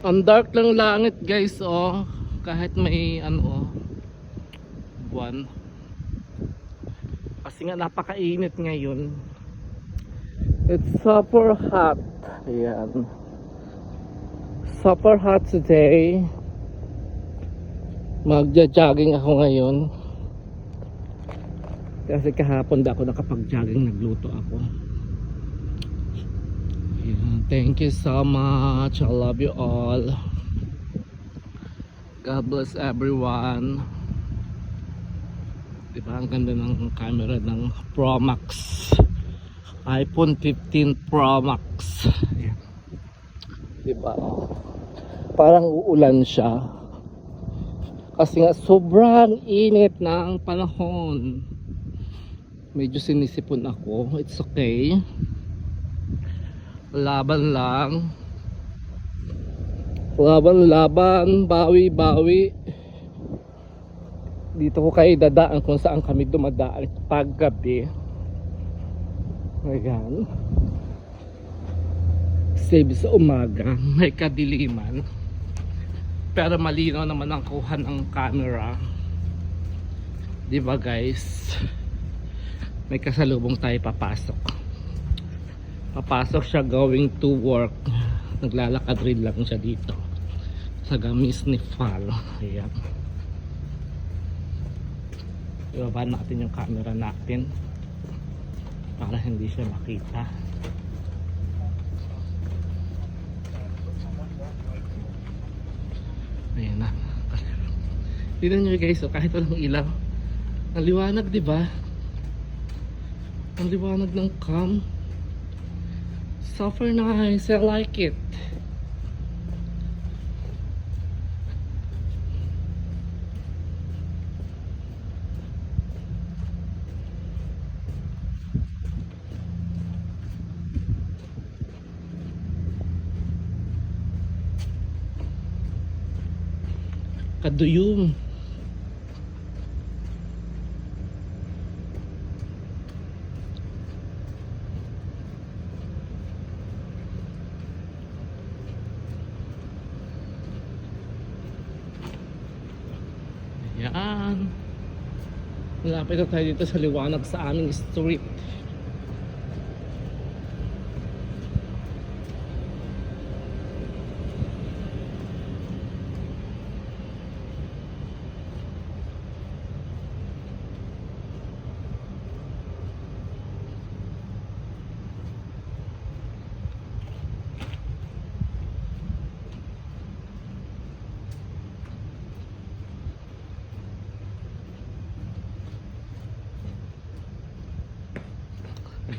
Ang dark ng langit guys, oh. Kahit may ano, oh, buwan. Kasi nga napakainit ngayon. It's super hot. Ayan. Super hot today. Magja-jogging ako ngayon. Kasi kahapon da ako nakapag-jogging, nagluto ako. Ayan. Thank you so much. I love you all. God bless everyone. Diba ang ganda ng camera ng Pro Max, iPhone 15 Pro Max. Ayan. Diba parang uulan siya kasi nga sobrang init ng panahon. Medyo sinisipon ako. It's okay, laban lang, laban, bawi. Dito ko kayo dadaan kung saan kami dumadaan paggabi. Ayan. Save sa umaga, may kadiliman. Pero malinaw naman ang kuha ng camera. Diba guys? May kasalubong tayo papasok. Papasok siya going to work. Naglalakad rin lang siya dito sa gamis ni Fal. Ayan. Ibaba natin yung camera natin para hindi siya makita. Ayan na. Tignan nyo guys, oh, kahit walang ilaw, ang liwanag, diba? Ang liwanag ng cam. Super nice. I like it. Kaduyong. Ayan. Malapit na tayo dito sa liwanag sa aming street.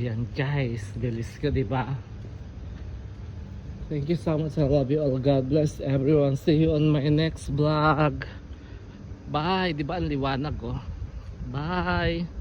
Ayan guys, bilis ko, diba? Thank you so much. I love you all. God bless everyone. See you on my next vlog. Bye. Diba ang liwanag, oh? Bye.